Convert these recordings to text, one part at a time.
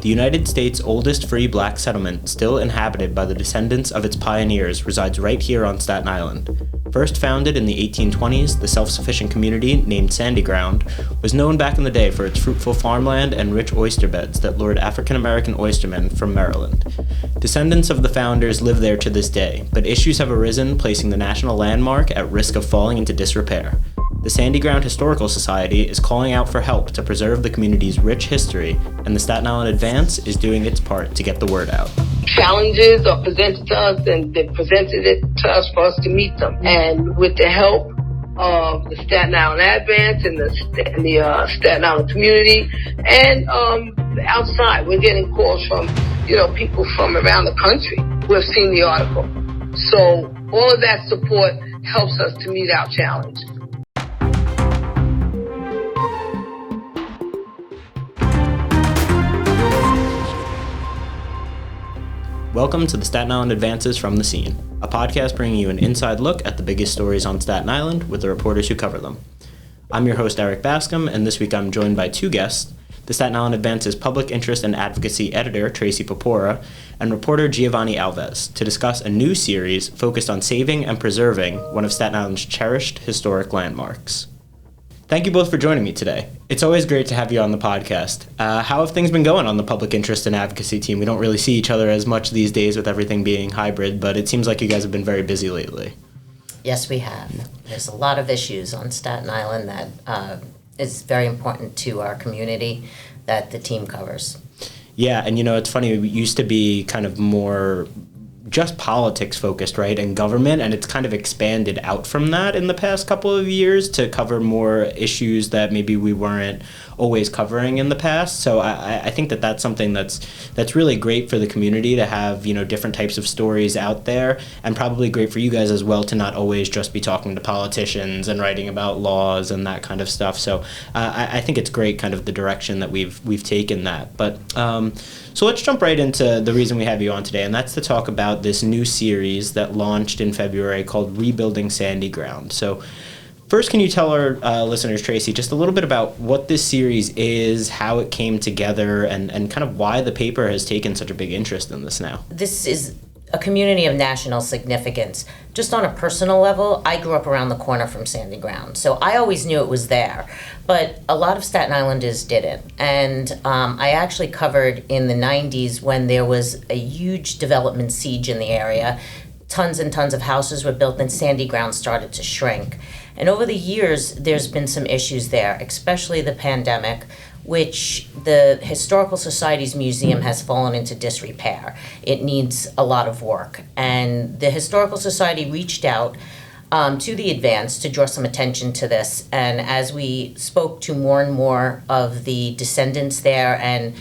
The United States' oldest free black settlement, still inhabited by the descendants of its pioneers, resides right here on Staten Island. First founded in the 1820s, the self-sufficient community, named Sandy Ground, was known back in the day for its fruitful farmland and rich oyster beds that lured African-American oystermen from Maryland. Descendants of the founders live there to this day, but issues have arisen placing the national landmark at risk of falling into disrepair. The Sandy Ground Historical Society is calling out for help to preserve the community's rich history, and the Staten Island Advance is doing its part to get the word out. Challenges are presented to us, and they presented it to us for us to meet them. And with the help of the Staten Island Advance and the Staten Island community, and outside, we're getting calls from people from around the country who have seen the article. So all of that support helps us to meet our challenge. Welcome to the Staten Island Advances from the Scene, a podcast bringing you an inside look at the biggest stories on Staten Island with the reporters who cover them. I'm your host, Eric Bascom, and this week I'm joined by two guests, the Staten Island Advance's Public Interest and Advocacy editor, Tracey Porpora, and reporter Giavanni Alves, to discuss a new series focused on saving and preserving one of Staten Island's cherished historic landmarks. Thank you both for joining me today. It's always great to have you on the podcast. How have things been going on the Public Interest and Advocacy team? We don't really see each other as much these days with everything being hybrid, but it seems like you guys have been very busy lately. Yes, we have. There's a lot of issues on Staten Island that is very important to our community that the team covers. Yeah, and it's funny, we used to be kind of more just politics focused, right, and government, and it's kind of expanded out from that in the past couple of years to cover more issues that maybe we weren't always covering in the past. So I think that that's something that's really great for the community to have, different types of stories out there, and probably great for you guys as well to not always just be talking to politicians and writing about laws and that kind of stuff. So I think it's great kind of the direction that we've taken that. But so let's jump right into the reason we have you on today, and that's to talk about this new series that launched in February called Rebuilding Sandy Ground. So first, can you tell our listeners, Tracey, just a little bit about what this series is, how it came together, and kind of why the paper has taken such a big interest in this now? This is a community of national significance. Just on a personal level, I grew up around the corner from Sandy Ground, so I always knew it was there. But a lot of Staten Islanders didn't. And I actually covered in the 90s when there was a huge development siege in the area. Tons and tons of houses were built and Sandy Ground started to shrink. And over the years, there's been some issues there, especially the pandemic, which the Historical Society's museum has fallen into disrepair. It needs a lot of work. And the Historical Society reached out to the Advance to draw some attention to this. And as we spoke to more and more of the descendants there and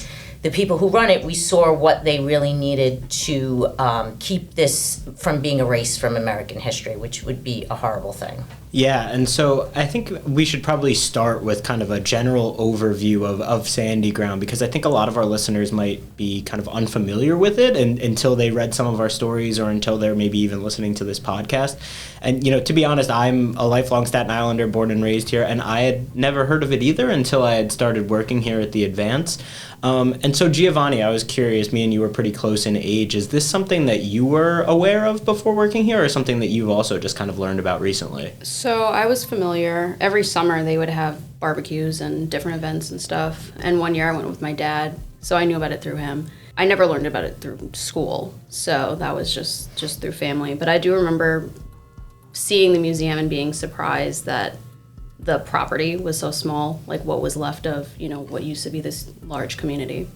the people who run it, we saw what they really needed to keep this from being erased from American history, which would be a horrible thing. Yeah, and so I think we should probably start with kind of a general overview of Sandy Ground, because I think a lot of our listeners might be kind of unfamiliar with it until they read some of our stories or until they're maybe even listening to this podcast. And, to be honest, I'm a lifelong Staten Islander, born and raised here, and I had never heard of it either until I had started working here at the Advance. And so, Giavanni, I was curious, me and you were pretty close in age. Is this something that you were aware of before working here, or something that you've also just kind of learned about recently? So I was familiar. Every summer they would have barbecues and different events and stuff. And one year I went with my dad, so I knew about it through him. I never learned about it through school, so that was just through family. But I do remember seeing the museum and being surprised that the property was so small, like what was left of, what used to be this large community.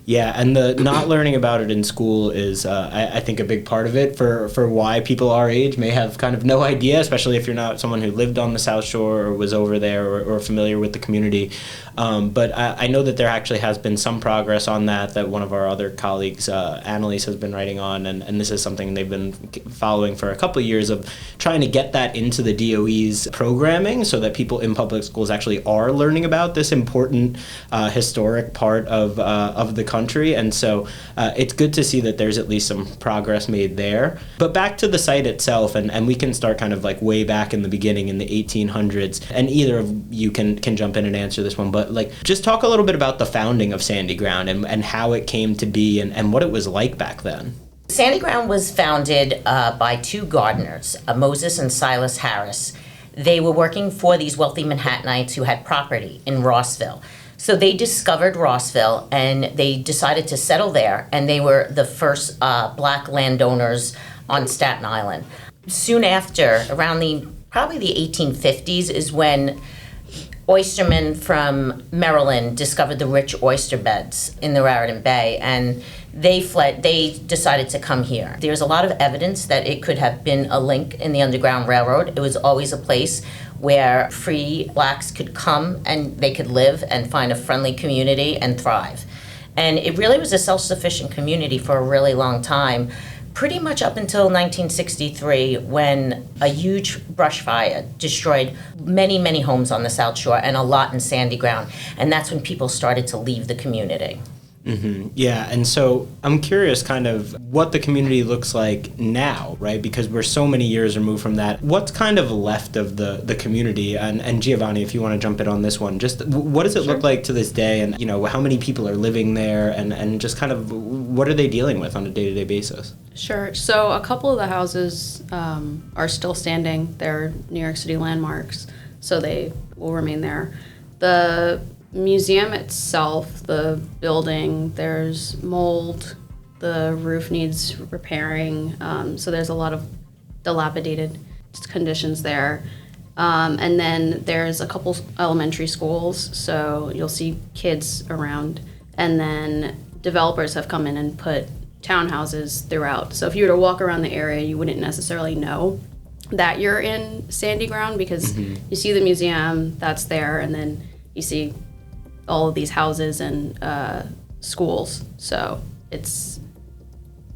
Yeah, and the not learning about it in school is, I think, a big part of it for why people our age may have kind of no idea, especially if you're not someone who lived on the South Shore or was over there or familiar with the community. But I know that there actually has been some progress on that one of our other colleagues, Annalise, has been writing on, and this is something they've been following for a couple of years of trying to get that into the DOE's programming so that people in public schools actually are learning about this important historic part of the country. And so it's good to see that there's at least some progress made there. But back to the site itself, and we can start kind of like way back in the beginning in the 1800s. And either of you can jump in and answer this one, but like just talk a little bit about the founding of Sandy Ground and how it came to be and what it was like back then. Sandy Ground was founded by two gardeners, Moses and Silas Harris. They were working for these wealthy Manhattanites who had property in Rossville. So they discovered Rossville and they decided to settle there, and they were the first black landowners on Staten Island. Soon after, around probably the 1850s, is when oystermen from Maryland discovered the rich oyster beds in the Raritan Bay, and they decided to come here. There's a lot of evidence that it could have been a link in the Underground Railroad. It was always a place where free blacks could come and they could live and find a friendly community and thrive. And it really was a self-sufficient community for a really long time, pretty much up until 1963, when a huge brush fire destroyed many, many homes on the South Shore and a lot in Sandy Ground. And that's when people started to leave the community. Mm-hmm. Yeah, and so I'm curious kind of what the community looks like now, right? Because we're so many years removed from that. What's kind of left of the community? And Giavanni, if you want to jump in on this one, just what does it look like to this day? And, you know, how many people are living there? And just kind of what are they dealing with on a day-to-day basis? Sure. So a couple of the houses are still standing. They're New York City landmarks, so they will remain there. The museum itself, the building, there's mold, the roof needs repairing, so there's a lot of dilapidated conditions there. And then there's a couple elementary schools, so you'll see kids around. And then developers have come in and put townhouses throughout. So if you were to walk around the area, you wouldn't necessarily know that you're in Sandy Ground, because you see the museum that's there, and then you see all of these houses and schools. So it's,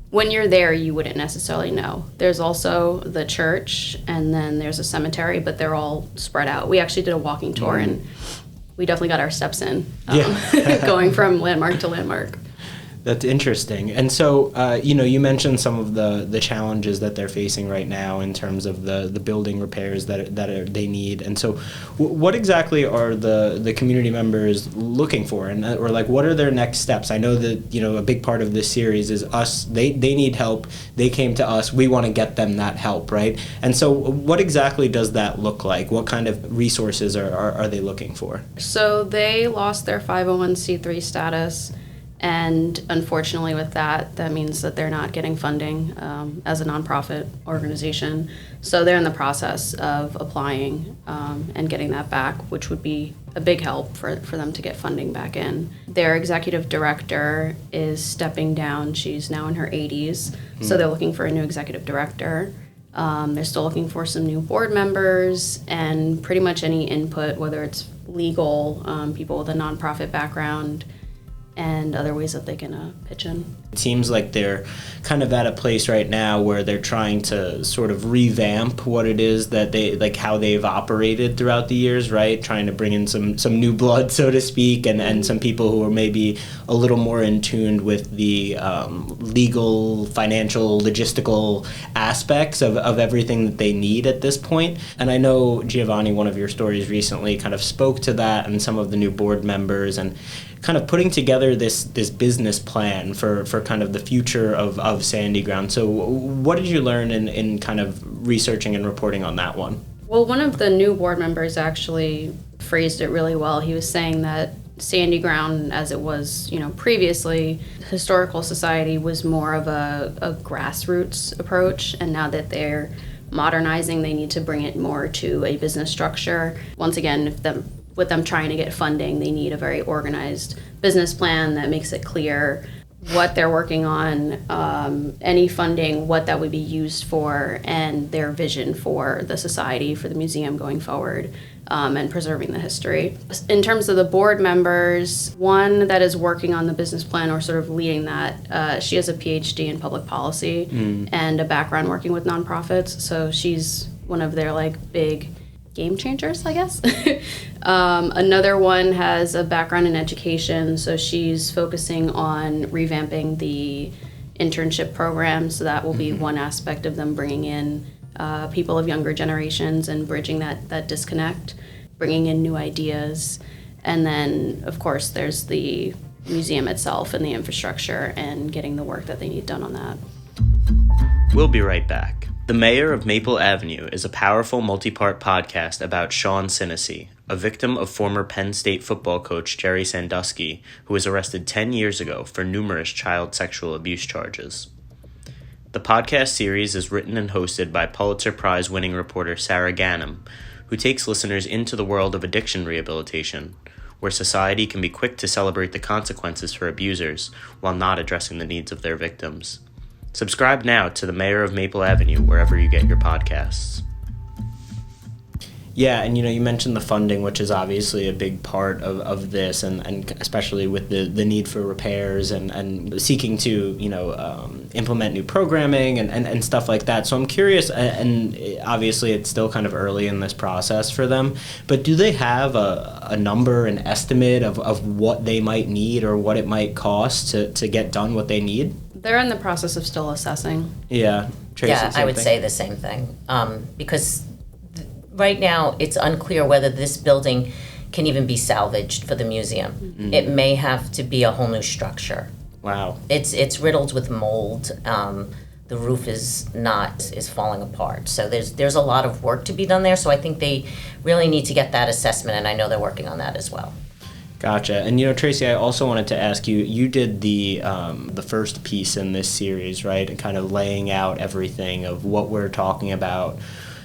when you're there, you wouldn't necessarily know. There's also the church, and then there's a cemetery, but they're all spread out. We actually did a walking tour, and we definitely got our steps in, going from landmark to landmark. That's interesting. And so, you know, you mentioned some of the challenges that they're facing right now in terms of the building repairs that they need. And so what exactly are the community members looking for? And or like, what are their next steps? I know that, you know, a big part of this series is us. They need help. They came to us. We want to get them that help, right? And so what exactly does that look like? What kind of resources are they looking for? So they lost their 501c3 status. And unfortunately with that means that they're not getting funding as a nonprofit organization. So they're in the process of applying and getting that back, which would be a big help for them to get funding back in. Their executive director is stepping down. She's now in her 80s, so they're looking for a new executive director. They're still looking for some new board members and pretty much any input, whether it's legal, people with a nonprofit background, and other ways that they can pitch in. It seems like they're kind of at a place right now where they're trying to sort of revamp what it is that they, like how they've operated throughout the years, right? Trying to bring in some new blood, so to speak, and some people who are maybe a little more in tune with the legal, financial, logistical aspects of everything that they need at this point. And I know, Giavanni, one of your stories recently kind of spoke to that and some of the new board members and kind of putting together this business plan for kind of the future of Sandy Ground. So what did you learn in kind of researching and reporting on that one? Well, one of the new board members actually phrased it really well. He was saying that Sandy Ground, as it was, you know, previously, Historical Society was more of a grassroots approach, and now that they're modernizing, they need to bring it more to a business structure. Once again, with them trying to get funding, they need a very organized business plan that makes it clear what they're working on, any funding, what that would be used for, and their vision for the society, for the museum going forward, and preserving the history. In terms of the board members, one that is working on the business plan or sort of leading that, she has a PhD in public policy and a background working with nonprofits, so she's one of their like big game changers, I guess. Another one has a background in education, so she's focusing on revamping the internship program, so that will be one aspect of them bringing in people of younger generations and bridging that disconnect, bringing in new ideas. And then, of course, there's the museum itself and the infrastructure and getting the work that they need done on that. We'll be right back. The Mayor of Maple Avenue is a powerful multi-part podcast about Sean Sinesy, a victim of former Penn State football coach Jerry Sandusky, who was arrested 10 years ago for numerous child sexual abuse charges. The podcast series is written and hosted by Pulitzer Prize-winning reporter Sarah Ganim, who takes listeners into the world of addiction rehabilitation, where society can be quick to celebrate the consequences for abusers while not addressing the needs of their victims. Subscribe now to The Mayor of Maple Avenue wherever you get your podcasts. Yeah, and you mentioned the funding, which is obviously a big part of this, and especially with the need for repairs and seeking to implement new programming and stuff like that. So I'm curious, and obviously it's still kind of early in this process for them, but do they have a number, an estimate of what they might need or what it might cost to get done what they need? They're in the process of still assessing. Yeah, Tracey, yeah, I would say the same thing, because right now it's unclear whether this building can even be salvaged for the museum. Mm-hmm. It may have to be a whole new structure. Wow. It's riddled with mold. The roof is falling apart. So there's a lot of work to be done there. So I think they really need to get that assessment, and I know they're working on that as well. Gotcha. And Tracey, I also wanted to ask you, you did the first piece in this series, right? And kind of laying out everything of what we're talking about,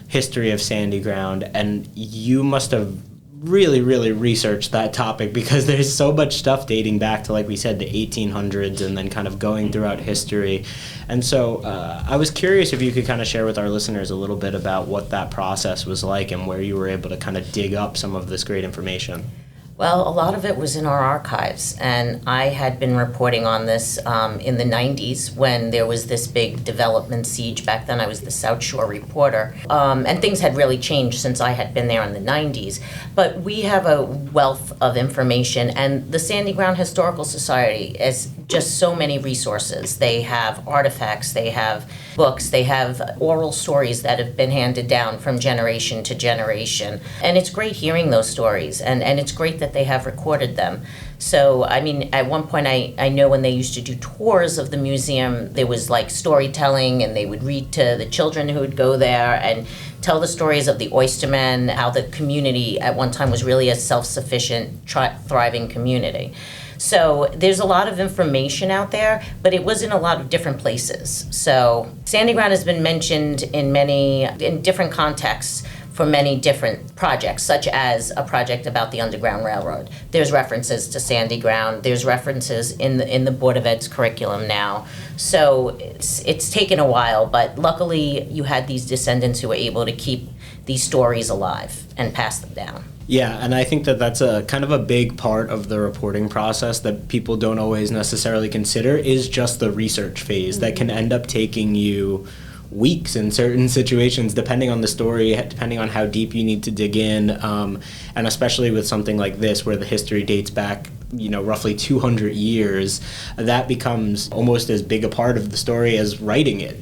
history of Sandy Ground, and you must have really, really researched that topic because there's so much stuff dating back to, like we said, the 1800s and then kind of going throughout history. And so I was curious if you could kind of share with our listeners a little bit about what that process was like and where you were able to kind of dig up some of this great information. Well, a lot of it was in our archives, and I had been reporting on this in the 90s when there was this big development siege. Back then I was the South Shore reporter, and things had really changed since I had been there in the 90s. But we have a wealth of information, and the Sandy Ground Historical Society has just so many resources. They have artifacts, they have books, they have oral stories that have been handed down from generation to generation. And it's great hearing those stories, and it's great that they have recorded them. So, I mean, at one point I know when they used to do tours of the museum, there was like storytelling, and they would read to the children who would go there and tell the stories of the oystermen, how the community at one time was really a self-sufficient, thriving community. So there's a lot of information out there, but it was in a lot of different places. So Sandy Ground has been mentioned in different contexts for many different projects, such as a project about the Underground Railroad. There's references to Sandy Ground. There's references in the Board of Ed's curriculum now. So it's taken a while, but luckily you had these descendants who were able to keep these stories alive and pass them down. Yeah, and I think that's a kind of a big part of the reporting process that people don't always necessarily consider is just the research phase that can end up taking you weeks in certain situations, depending on the story, depending on how deep you need to dig in, and especially with something like this where the history dates back roughly 200 years, that becomes almost as big a part of the story as writing it,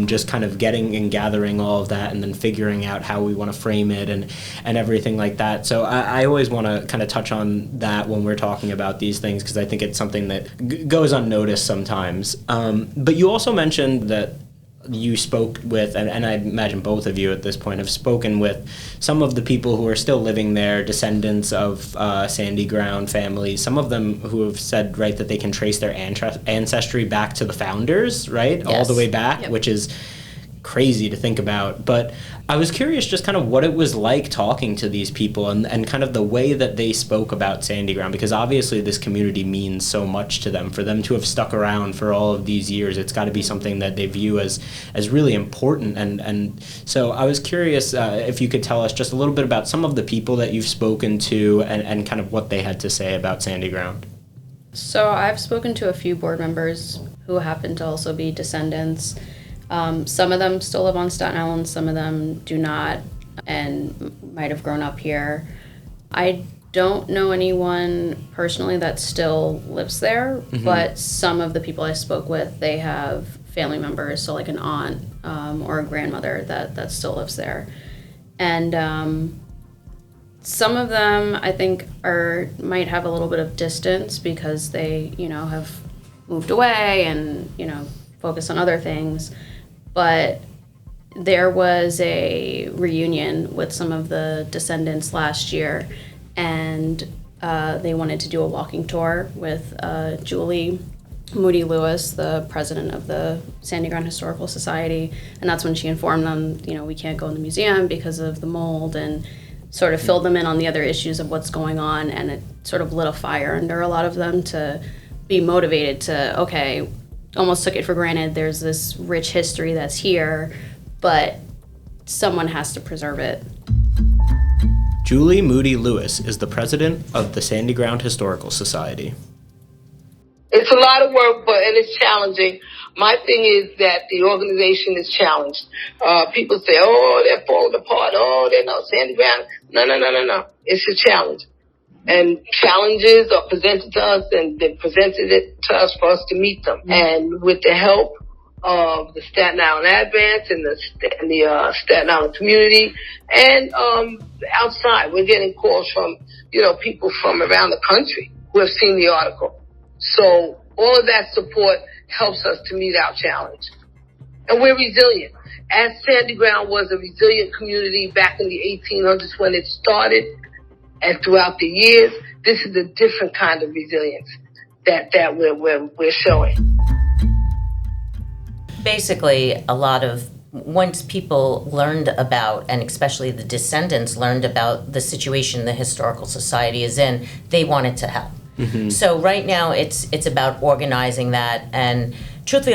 just kind of getting and gathering all of that and then figuring out how we want to frame it and everything like that. So I always want to kind of touch on that when we're talking about these things because I think it's something that goes unnoticed sometimes. But you also mentioned that you spoke with, and I imagine both of you at this point have spoken with some of the people who are still living there, descendants of Sandy Ground families, some of them who have said, right, that they can trace their ancestry back to the founders, right, yes, all the way back, yep, which is crazy to think about. But I was curious just kind of what it was like talking to these people and kind of the way that they spoke about Sandy Ground, because obviously this community means so much to them. For them to have stuck around for all of these years, it's got to be something that they view as really important. And so I was curious if you could tell us just a little bit about some of the people that you've spoken to and kind of what they had to say about Sandy Ground. So I've spoken to a few board members who happen to also be descendants. Some of them still live on Staten Island, some of them do not. And might have grown up here. I don't know anyone personally that still lives there, but some of the people I spoke with, they have family members, so like an aunt or a grandmother that still lives there. And some of them, I think, might have a little bit of distance because they, have moved away and, focus on other things. But there was a reunion with some of the descendants last year, and they wanted to do a walking tour with Julie Moody Lewis, the president of the Sandy Ground Historical Society, and that's when she informed them, we can't go in the museum because of the mold, and sort of filled them in on the other issues of what's going on, and it sort of lit a fire under a lot of them to be motivated to, okay, almost took it for granted, there's this rich history that's here, but someone has to preserve it. Julie Moody Lewis is the president of the Sandy Ground Historical Society. It's a lot of work, and it's challenging. My thing is that the organization is challenged. People say, oh, they're falling apart. Oh, they're not Sandy Ground. No. It's a challenge. And challenges are presented to us, and they presented it to us for us to meet them. And with the help of the Staten Island Advance and the Staten Island community, and outside, we're getting calls from, people from around the country who have seen the article. So all of that support helps us to meet our challenge. And we're resilient. As Sandy Ground was a resilient community back in the 1800s when it started, and throughout the years, this is a different kind of resilience that we're showing. Basically, once people learned about, and especially the descendants learned about the situation the Historical Society is in, they wanted to help. So right now it's about organizing that, and truthfully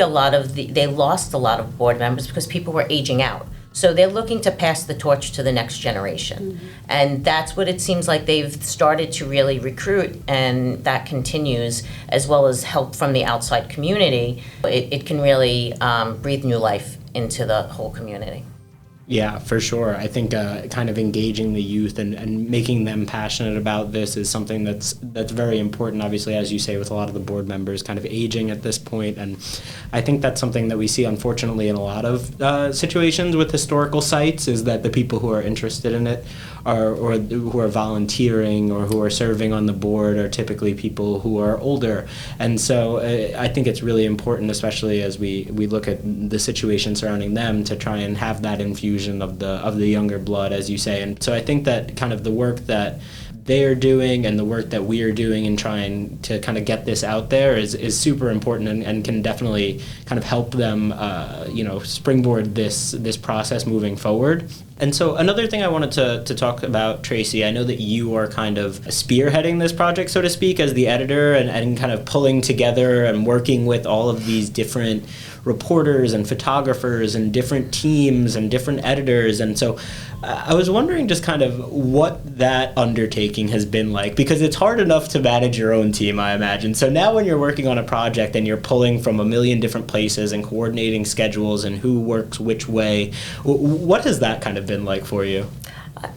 they lost a lot of board members because people were aging out. So they're looking to pass the torch to the next generation. And that's what it seems like they've started to really recruit, and that continues, as well as help from the outside community. It can really breathe new life into the whole community. Yeah, for sure. I think kind of engaging the youth and making them passionate about this is something that's very important, obviously, as you say, with a lot of the board members kind of aging at this point. And I think that's something that we see, unfortunately, in a lot of situations with historical sites, is that the people who are interested in it or who are volunteering or who are serving on the board are typically people who are older. And so I think it's really important, especially as we look at the situation surrounding them, to try and have that infusion of the younger blood, as you say. And so I think that kind of the work that they are doing and the work that we are doing in trying to kind of get this out there is super important and can definitely kind of help them springboard this process moving forward. And so another thing I wanted to talk about, Tracey, I know that you are kind of spearheading this project, so to speak, as the editor, and kind of pulling together and working with all of these different reporters and photographers and different teams and different editors. And so I was wondering just kind of what that undertaking has been like, because it's hard enough to manage your own team, I imagine. So now when you're working on a project and you're pulling from a million different places and coordinating schedules and who works which way, what has that kind of been like for you?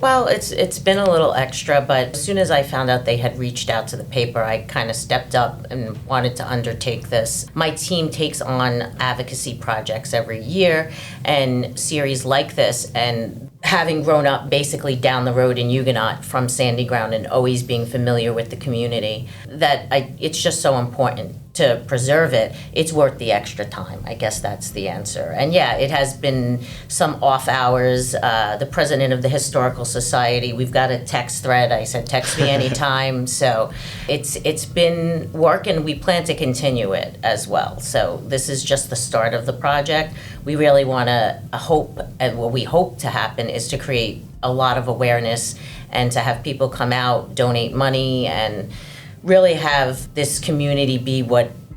Well, it's been a little extra, but as soon as I found out they had reached out to the paper, I kind of stepped up and wanted to undertake this. My team takes on advocacy projects every year and series like this, and having grown up basically down the road in Huguenot from Sandy Ground and always being familiar with the community, it's just so important to preserve it. It's worth the extra time. I guess that's the answer. And yeah, it has been some off hours. The president of the Historical Society, we've got a text thread. I said, text me anytime. So it's been work, and we plan to continue it as well. So this is just the start of the project. We really want to hope, and what we hope to happen is to create a lot of awareness and to have people come out, donate money, and really have this community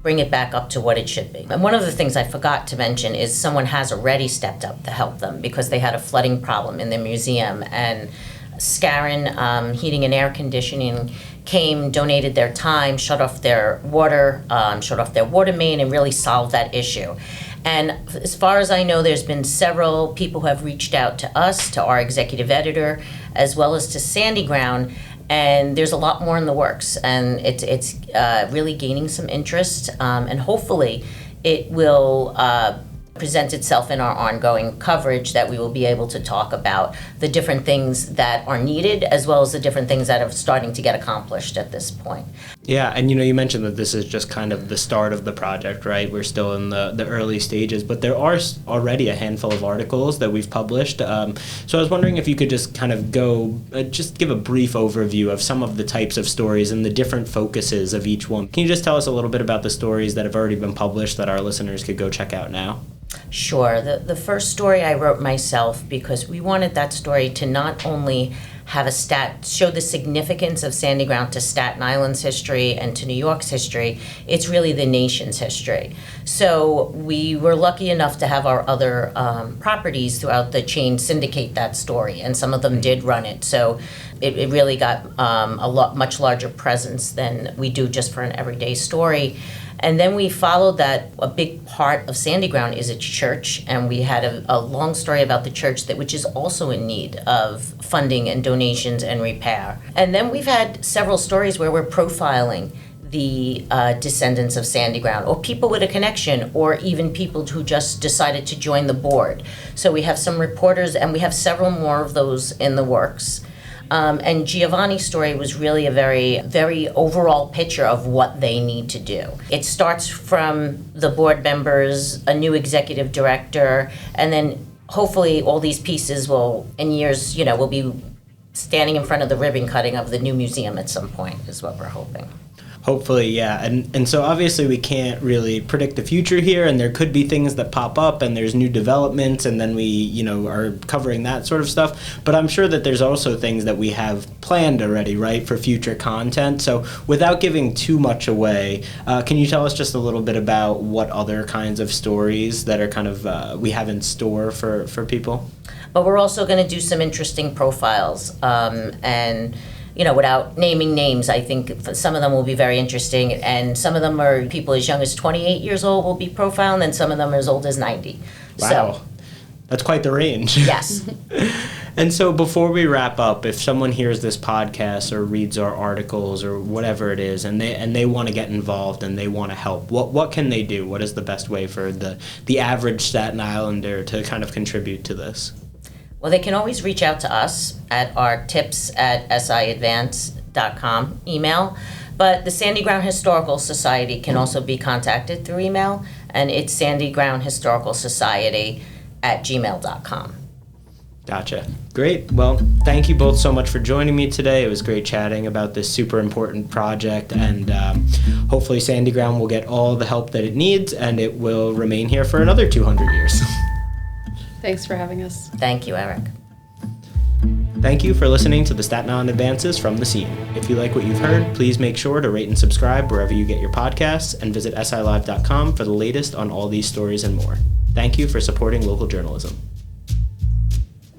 bring it back up to what it should be. And one of the things I forgot to mention is someone has already stepped up to help them because they had a flooding problem in their museum, and Scarron Heating and Air Conditioning came, donated their time, shut off their water main, and really solved that issue. And as far as I know, there's been several people who have reached out to us, to our executive editor, as well as to Sandy Ground, and there's a lot more in the works, and it's really gaining some interest, and hopefully it will present itself in our ongoing coverage, that we will be able to talk about the different things that are needed, as well as the different things that are starting to get accomplished at this point. Yeah, and you mentioned that this is just kind of the start of the project, right? We're still in the early stages, but there are already a handful of articles that we've published. So I was wondering if you could just kind of just give a brief overview of some of the types of stories and the different focuses of each one. Can you just tell us a little bit about the stories that have already been published that our listeners could go check out now? Sure. The first story I wrote myself, because we wanted that story to not only have show the significance of Sandy Ground to Staten Island's history and to New York's history, it's really the nation's history. So we were lucky enough to have our other properties throughout the chain syndicate that story, and some of them did run it. So it really got much larger presence than we do just for an everyday story. And then we followed that. A big part of Sandy Ground is its church, and we had a long story about the church which is also in need of funding and donations and repair. And then we've had several stories where we're profiling the descendants of Sandy Ground, or people with a connection, or even people who just decided to join the board. So we have some reporters, and we have several more of those in the works. And Giavanni's story was really a very, very overall picture of what they need to do. It starts from the board members, a new executive director, and then hopefully all these pieces will, in years, we'll be standing in front of the ribbon cutting of the new museum at some point, is what we're hoping. Hopefully, yeah. And so obviously we can't really predict the future here, and there could be things that pop up, and there's new developments, and then we, are covering that sort of stuff. But I'm sure that there's also things that we have planned already, right, for future content. So without giving too much away, can you tell us just a little bit about what other kinds of stories that are kind of we have in store for people? But we're also going to do some interesting profiles, and without naming names, I think some of them will be very interesting, and some of them are people as young as 28 years old will be profiled, and some of them are as old as 90. Wow. So, that's quite the range. Yes. And so before we wrap up, if someone hears this podcast or reads our articles or whatever it is, and they want to get involved and they want to help, what can they do? What is the best way for the average Staten Islander to kind of contribute to this? Well, they can always reach out to us at our tips@siadvance.com email, but the Sandy Ground Historical Society can also be contacted through email, and it's sandygroundhistoricalsociety@gmail.com. Gotcha. Great. Well, thank you both so much for joining me today. It was great chatting about this super important project, and hopefully Sandy Ground will get all the help that it needs, and it will remain here for another 200 years. Thanks for having us. Thank you, Eric. Thank you for listening to the Staten Island Advances from the Scene. If you like what you've heard, please make sure to rate and subscribe wherever you get your podcasts, and visit SILive.com for the latest on all these stories and more. Thank you for supporting local journalism.